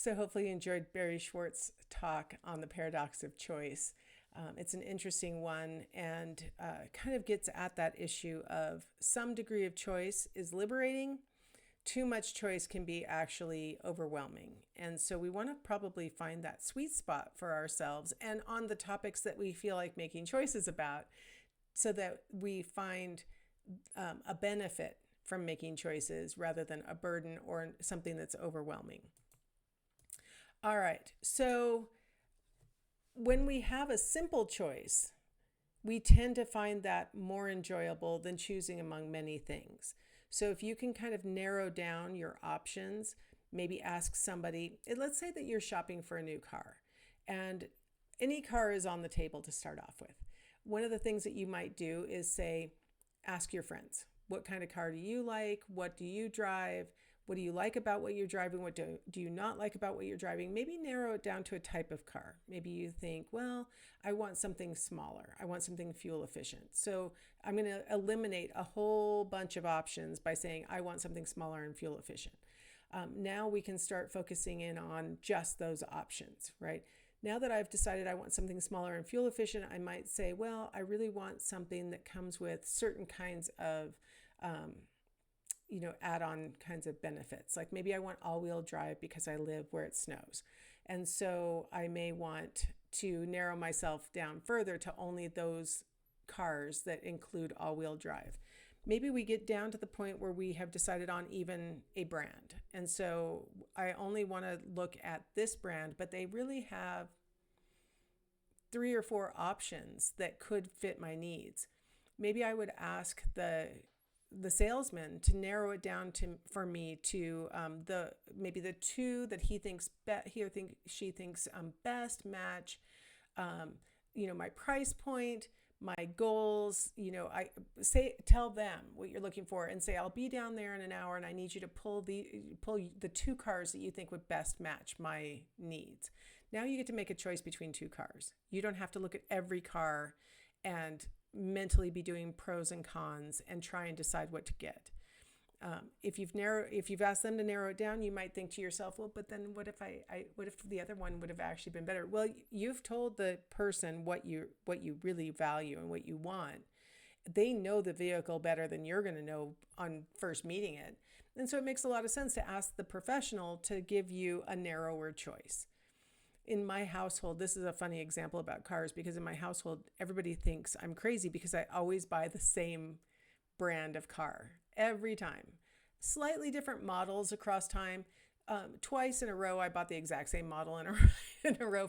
So hopefully you enjoyed Barry Schwartz's talk on the paradox of choice. It's an interesting one and kind of gets at that issue of some degree of choice is liberating. Too much choice can be actually overwhelming. And so we want to probably find that sweet spot for ourselves and on the topics that we feel like making choices about so that we find a benefit from making choices rather than a burden or something that's overwhelming. All right, so when we have a simple choice, we tend to find that more enjoyable than choosing among many things. So if you can kind of narrow down your options, maybe ask somebody, let's say that you're shopping for a new car and any car is on the table to start off with. One of the things that you might do is say, ask your friends, what kind of car do you like? What do you drive? What do you like about what you're driving? What do you not like about what you're driving? Maybe narrow it down to a type of car. Maybe you think, well, I want something smaller. I want something fuel efficient. So I'm going to eliminate a whole bunch of options by saying I want something smaller and fuel efficient. Now we can start focusing in on just those options, right? Now that I've decided I want something smaller and fuel efficient, I might say, well, I really want something that comes with certain kinds of add-on kinds of benefits. Like maybe I want all-wheel drive because I live where it snows. And so I may want to narrow myself down further to only those cars that include all-wheel drive. Maybe we get down to the point where we have decided on even a brand. And so I only want to look at this brand, but they really have 3 or 4 options that could fit my needs. Maybe I would ask the salesman to narrow it down for me to maybe the 2 that she thinks best match my price point, my goals. Tell them what you're looking for and say I'll be down there in an hour and I need you to pull the 2 cars that you think would best match my needs. Now you get to make a choice between 2 cars. You don't have to look at every car and mentally be doing pros and cons and try and decide what to get. If you've asked them to narrow it down, you might think to yourself, well, but then what if the other one would have actually been better? Well, you've told the person what you really value and what you want. They know the vehicle better than you're going to know on first meeting it. And so it makes a lot of sense to ask the professional to give you a narrower choice. In my household, this is a funny example about cars because in my household, everybody thinks I'm crazy because I always buy the same brand of car every time. Slightly different models across time. Twice in a row, I bought the exact same model in a row,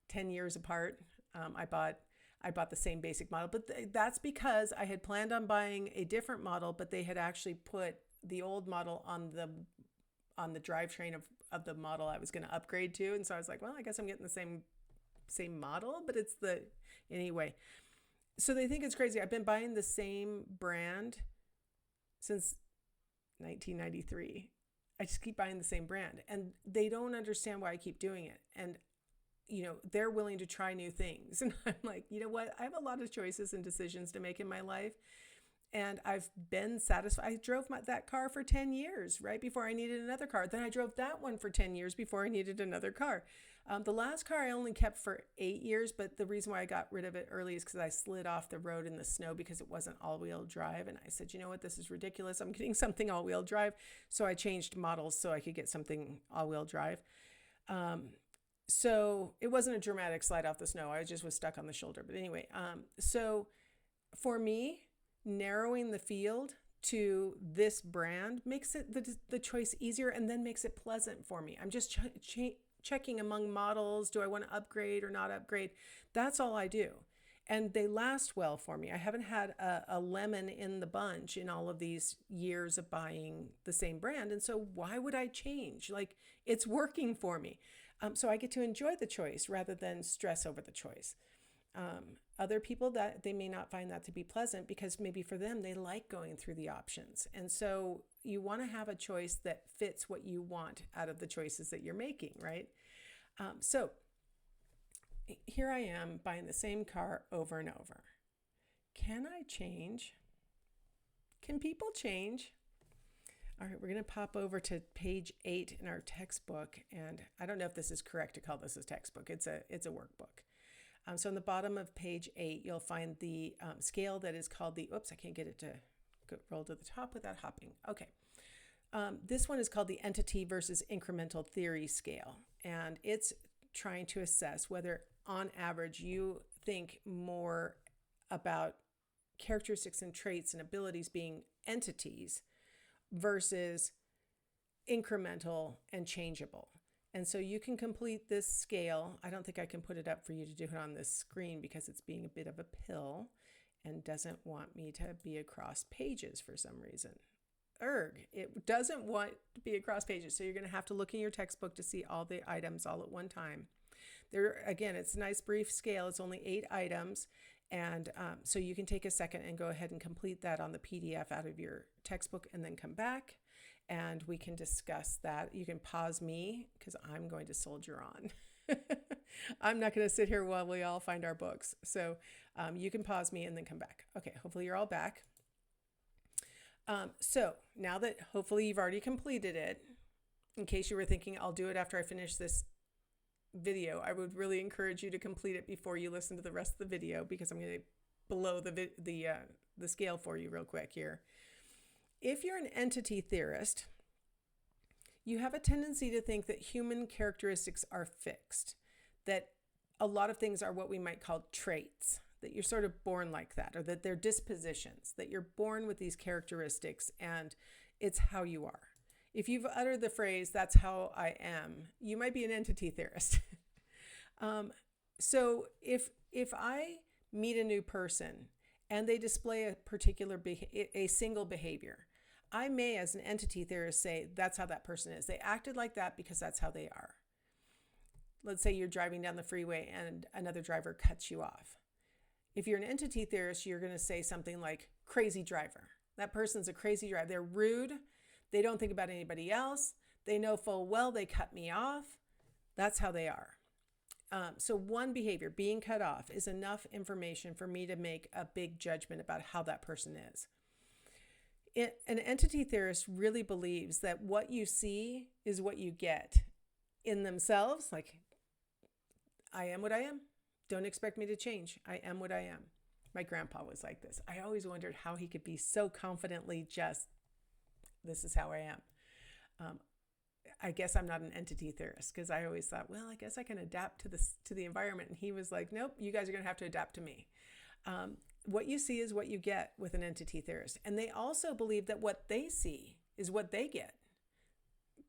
10 years apart. I bought the same basic model, but that's because I had planned on buying a different model, but they had actually put the old model on the drivetrain of the model I was going to upgrade to. And so I was like, well, I guess I'm getting the same model, but anyway. So they think it's crazy. I've been buying the same brand since 1993. I just keep buying the same brand and they don't understand why I keep doing it. And, they're willing to try new things. And I'm like, you know what? I have a lot of choices and decisions to make in my life. And I've been satisfied. I drove that car for 10 years, right before I needed another car. Then I drove that one for 10 years before I needed another car. The last car I only kept for 8 years, but the reason why I got rid of it early is because I slid off the road in the snow because it wasn't all-wheel drive. And I said, you know what, this is ridiculous. I'm getting something all-wheel drive. So I changed models so I could get something all-wheel drive. So it wasn't a dramatic slide off the snow. I just was stuck on the shoulder. But anyway, so for me, narrowing the field to this brand makes it the choice easier and then makes it pleasant for me. I'm just checking among models. Do I want to upgrade or not upgrade? That's all I do. And they last well for me. I haven't had a lemon in the bunch in all of these years of buying the same brand. And so why would I change? Like, it's working for me. So I get to enjoy the choice rather than stress over the choice. Other people, that they may not find that to be pleasant because maybe for them, they like going through the options. And so you want to have a choice that fits what you want out of the choices that you're making, right? So here I am buying the same car over and over. Can I change? Can people change? All right, we're going to pop over to page 8 in our textbook, and I don't know if this is correct to call this a textbook. It's a workbook. So on the bottom of page 8, you'll find the scale that is called the, oops, I can't get it to roll to the top without hopping. Okay. This one is called the entity versus incremental theory scale, and it's trying to assess whether on average you think more about characteristics and traits and abilities being entities versus incremental and changeable. And so you can complete this scale. I don't think I can put it up for you to do it on this screen because it's being a bit of a pill and doesn't want me to be across pages for some reason. It doesn't want to be across pages. So you're going to have to look in your textbook to see all the items all at one time. There, again, it's a nice brief scale. It's only 8 items. And so you can take a second and go ahead and complete that on the PDF out of your textbook and then come back and we can discuss that. You can pause me because I'm going to soldier on. I'm not going to sit here while we all find our books. So you can pause me and then come back. Okay, hopefully you're all back. So now that hopefully you've already completed it, in case you were thinking I'll do it after I finish this video, I would really encourage you to complete it before you listen to the rest of the video because I'm going to blow the scale for you real quick here. If you're an entity theorist, you have a tendency to think that human characteristics are fixed, that a lot of things are what we might call traits, that you're sort of born like that, or that they're dispositions, that you're born with these characteristics and it's how you are. If you've uttered the phrase, that's how I am, you might be an entity theorist. So if I meet a new person and they display a particular, a single behavior, I may, as an entity theorist, say that's how that person is. They acted like that because that's how they are. Let's say you're driving down the freeway and another driver cuts you off. If you're an entity theorist, you're going to say something like crazy driver. That person's a crazy driver. They're rude. They don't think about anybody else. They know full well they cut me off. That's how they are. So one behavior, being cut off, is enough information for me to make a big judgment about how that person is. An entity theorist really believes that what you see is what you get in themselves. Like, I am what I am. Don't expect me to change. I am what I am. My grandpa was like this. I always wondered how he could be so confidently just, this is how I am. I guess I'm not an entity theorist because I always thought, well, I guess I can adapt to the environment. And he was like, nope, you guys are going to have to adapt to me. What you see is what you get with an entity theorist. And they also believe that what they see is what they get.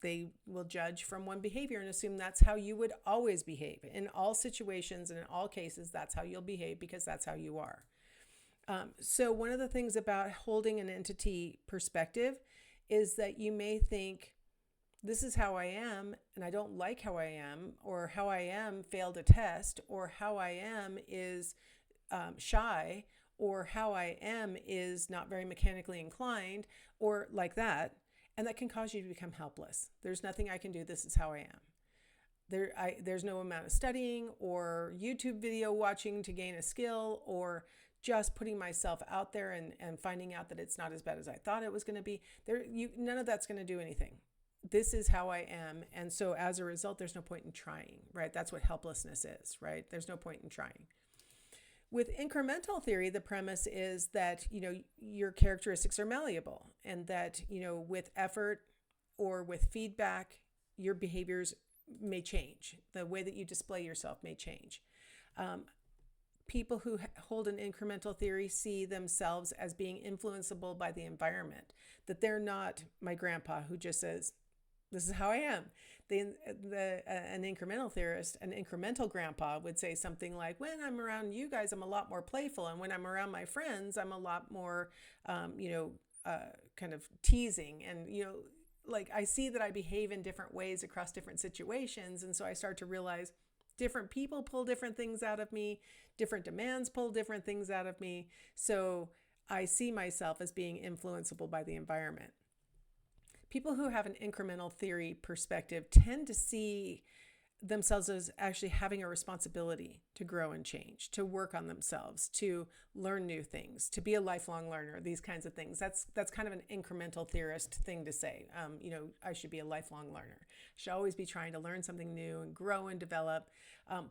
They will judge from one behavior and assume that's how you would always behave. In all situations and in all cases, that's how you'll behave because that's how you are. So one of the things about holding an entity perspective is that you may think, this is how I am, and I don't like how I am, or how I am failed a test, or how I am is shy, or how I am is not very mechanically inclined, or like that. And that can cause you to become helpless. There's nothing I can do. This is how I am. There's no amount of studying or YouTube video watching to gain a skill or just putting myself out there and finding out that it's not as bad as I thought it was going to be. None of that's going to do anything. This is how I am. And so as a result, there's no point in trying, right? That's what helplessness is, right? There's no point in trying. With incremental theory, the premise is that, your characteristics are malleable and that, with effort or with feedback, your behaviors may change. The way that you display yourself may change. People who hold an incremental theory see themselves as being influenceable by the environment, that they're not my grandpa who just says, this is how I am. An incremental theorist, an incremental grandpa would say something like, when I'm around you guys, I'm a lot more playful. And when I'm around my friends, I'm a lot more, kind of teasing. And, like I see that I behave in different ways across different situations. And so I start to realize different people pull different things out of me. Different demands pull different things out of me. So I see myself as being influenceable by the environment. People who have an incremental theory perspective tend to see themselves as actually having a responsibility to grow and change, to work on themselves, to learn new things, to be a lifelong learner, these kinds of things. That's kind of an incremental theorist thing to say. I should be a lifelong learner. I should always be trying to learn something new and grow and develop,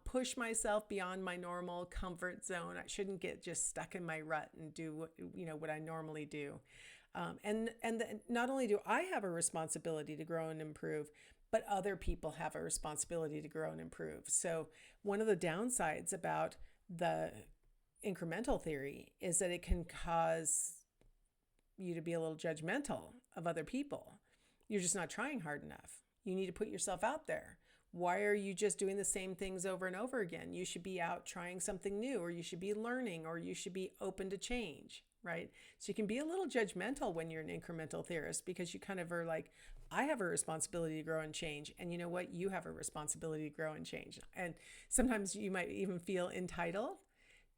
push myself beyond my normal comfort zone. I shouldn't get just stuck in my rut and do what I normally do. Not only do I have a responsibility to grow and improve, but other people have a responsibility to grow and improve. So one of the downsides about the incremental theory is that it can cause you to be a little judgmental of other people. You're just not trying hard enough. You need to put yourself out there. Why are you just doing the same things over and over again? You should be out trying something new, or you should be learning, or you should be open to change, right? So you can be a little judgmental when you're an incremental theorist, because you kind of are like, I have a responsibility to grow and change. And you know what? You have a responsibility to grow and change. And sometimes you might even feel entitled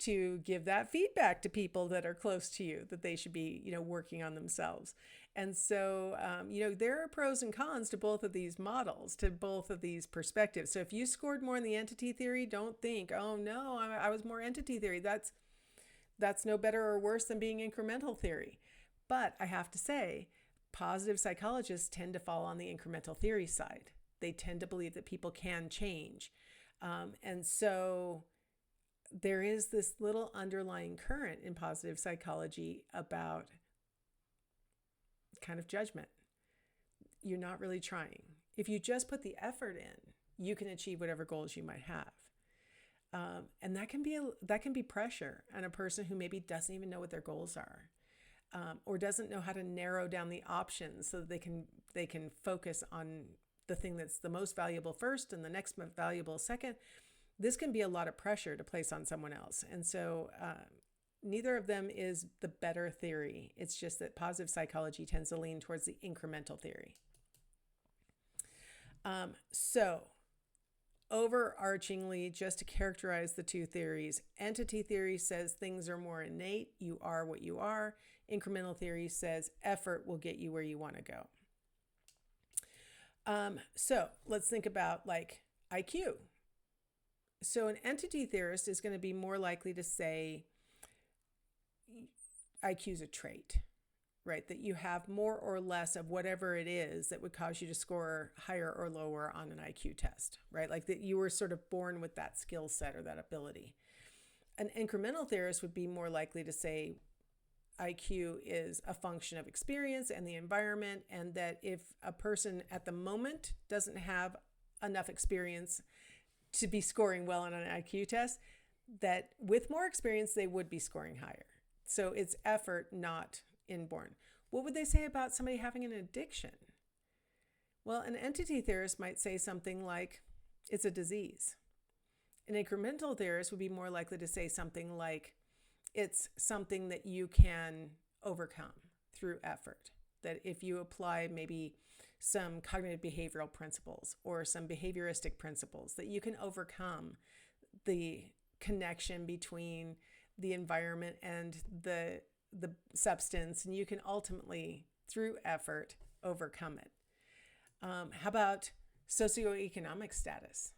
to give that feedback to people that are close to you, that they should be, working on themselves. And so, there are pros and cons to both of these models, to both of these perspectives. So if you scored more in the entity theory, don't think, oh no, I was more entity theory. That's no better or worse than being incremental theory. But I have to say, positive psychologists tend to fall on the incremental theory side. They tend to believe that people can change. And so there is this little underlying current in positive psychology about kind of judgment. You're not really trying. If you just put the effort in, you can achieve whatever goals you might have. And that can be pressure on a person who maybe doesn't even know what their goals are. Or doesn't know how to narrow down the options so that they can focus on the thing that's the most valuable first and the next most valuable second. This can be a lot of pressure to place on someone else. And so neither of them is the better theory. It's just that positive psychology tends to lean towards the incremental theory. So overarchingly, just to characterize the two theories, entity theory says things are more innate. You are what you are. Incremental theory says effort will get you where you want to go. So let's think about like IQ. So an entity theorist is going to be more likely to say IQ is a trait, right? That you have more or less of whatever it is that would cause you to score higher or lower on an IQ test, right? Like that you were sort of born with that skill set or that ability. An incremental theorist would be more likely to say IQ is a function of experience and the environment, and that if a person at the moment doesn't have enough experience to be scoring well on an IQ test, that with more experience, they would be scoring higher. So it's effort, not inborn. What would they say about somebody having an addiction? Well, an entity theorist might say something like, it's a disease. An incremental theorist would be more likely to say something like, it's something that you can overcome through effort. That if you apply maybe some cognitive behavioral principles or some behavioristic principles, that you can overcome the connection between the environment and the substance, and you can ultimately, through effort, overcome it. How about socioeconomic status?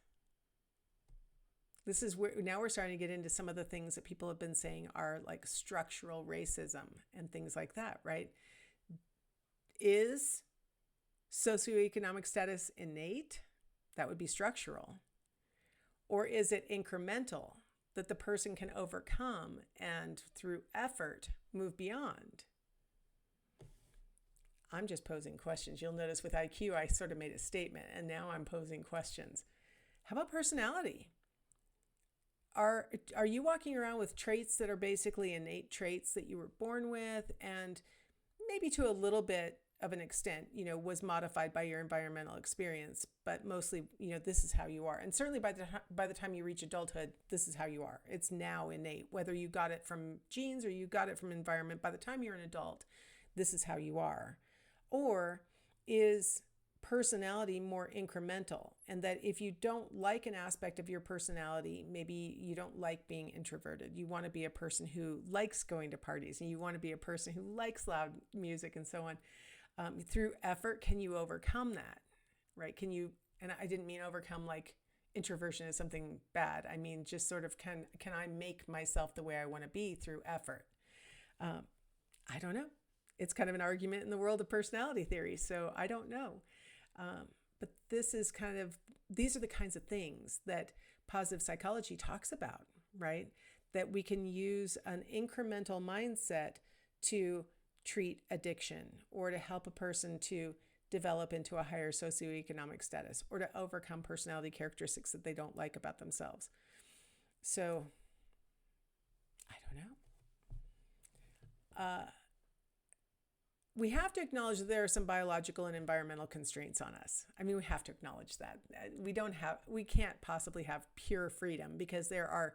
This is where now we're starting to get into some of the things that people have been saying are like structural racism and things like that, right? Is socioeconomic status innate? That would be structural. Or is it incremental, that the person can overcome and through effort move beyond? I'm just posing questions. You'll notice with IQ, I sort of made a statement, and now I'm posing questions. How about personality? Are you walking around with traits that are basically innate traits that you were born with, and maybe to a little bit of an extent, was modified by your environmental experience, but mostly, this is how you are. And certainly by the time you reach adulthood, this is how you are. It's now innate, whether you got it from genes or you got it from environment. By the time you're an adult, this is how you are. Or is personality more incremental, and that if you don't like an aspect of your personality, maybe you don't like being introverted, you want to be a person who likes going to parties, and you want to be a person who likes loud music and so on. Through effort, can you overcome that, right? And I didn't mean overcome like introversion is something bad. I mean, just sort of can I make myself the way I want to be through effort? I don't know. It's kind of an argument in the world of personality theory, so I don't know. But these are the kinds of things that positive psychology talks about, right? That we can use an incremental mindset to treat addiction, or to help a person to develop into a higher socioeconomic status, or to overcome personality characteristics that they don't like about themselves. So, I don't know. We have to acknowledge that there are some biological and environmental constraints on us. I mean, we have to acknowledge that. We can't possibly have pure freedom, because there are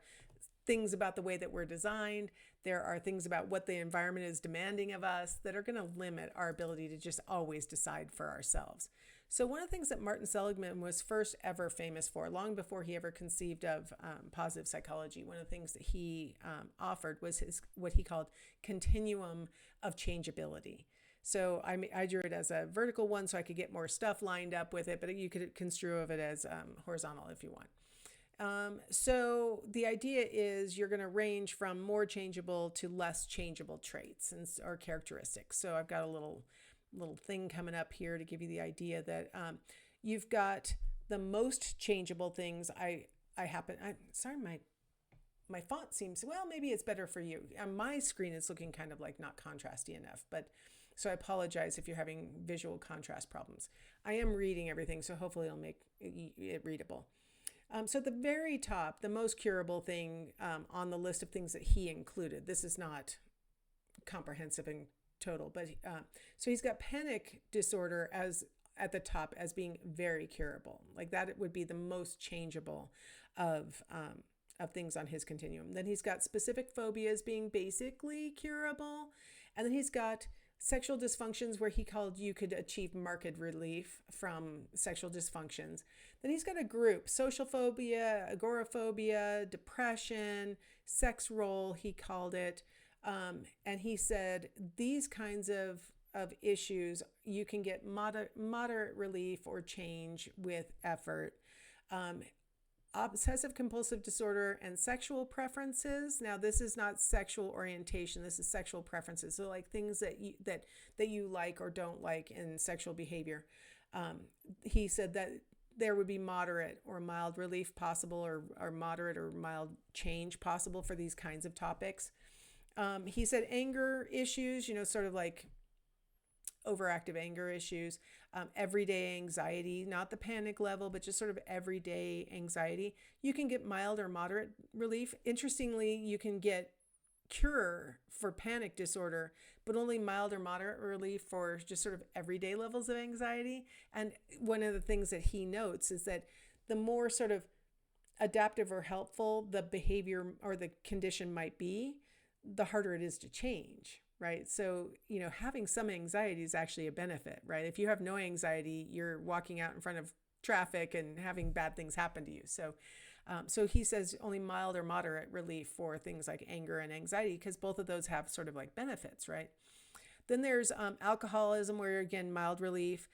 things about the way that we're designed. There are things about what the environment is demanding of us that are going to limit our ability to just always decide for ourselves. So one of the things that Martin Seligman was first ever famous for, long before he ever conceived of positive psychology, one of the things that he offered was what he called continuum of changeability. So I drew it as a vertical one so I could get more stuff lined up with it, but you could construe of it as horizontal if you want. So the idea is you're going to range from more changeable to less changeable traits or characteristics. So I've got a little thing coming up here to give you the idea that you've got the most changeable things. I'm sorry, my font seems, well, maybe it's better for you. On my screen, it's looking kind of like not contrasty enough, but so I apologize if you're having visual contrast problems. I am reading everything, so hopefully it'll make it readable. So at the very top, the most curable thing on the list of things that he included, this is not comprehensive and total, but so he's got panic disorder as at the top as being very curable. Like that, it would be the most changeable of things on his continuum. Then he's got specific phobias being basically curable, and then he's got sexual dysfunctions where he called you could achieve marked relief from sexual dysfunctions. Then he's got a group: social phobia, agoraphobia, depression, sex role, he called it. And he said these kinds of issues, you can get moderate relief or change with effort. Obsessive compulsive disorder and sexual preferences. Now, this is not sexual orientation. This is sexual preferences. So like things that you like or don't like in sexual behavior. He said that there would be moderate or mild relief possible, or moderate or mild change possible for these kinds of topics. He said anger issues, sort of like overactive anger issues, everyday anxiety, not the panic level, but just sort of everyday anxiety. You can get mild or moderate relief. Interestingly, you can get cure for panic disorder, but only mild or moderate relief for just sort of everyday levels of anxiety. And one of the things that he notes is that the more sort of adaptive or helpful the behavior or the condition might be, the harder it is to change, right? So, having some anxiety is actually a benefit, right? If you have no anxiety, you're walking out in front of traffic and having bad things happen to you. So he says only mild or moderate relief for things like anger and anxiety, because both of those have sort of like benefits, right? Then there's alcoholism, where again, mild relief.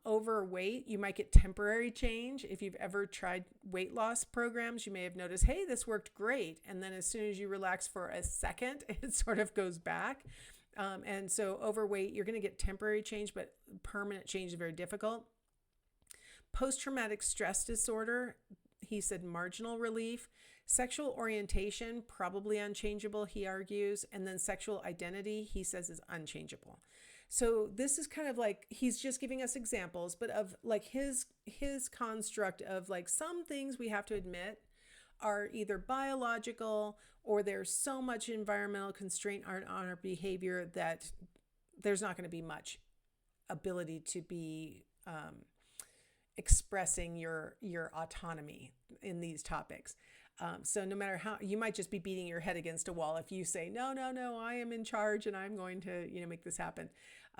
Overweight, you might get temporary change. If you've ever tried weight loss programs, you may have noticed, hey, this worked great. And then as soon as you relax for a second, it sort of goes back. And so overweight, you're going to get temporary change, but permanent change is very difficult. Post-traumatic stress disorder, he said marginal relief. Sexual orientation, probably unchangeable, he argues. And then sexual identity, he says, is unchangeable. So this is kind of like, he's just giving us examples, but of like his construct of like some things we have to admit are either biological, or there's so much environmental constraint on our behavior that there's not going to be much ability to be expressing your autonomy in these topics. So no matter how, you might just be beating your head against a wall if you say, no, I am in charge and I'm going to, make this happen.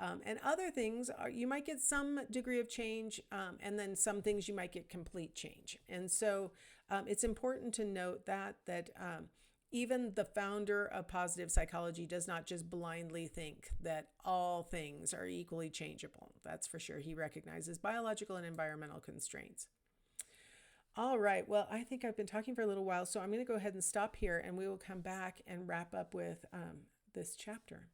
And other things, you might get some degree of change, and then some things you might get complete change. And so it's important to note that even the founder of positive psychology does not just blindly think that all things are equally changeable. That's for sure. He recognizes biological and environmental constraints. All right. Well, I think I've been talking for a little while, so I'm going to go ahead and stop here and we will come back and wrap up with this chapter.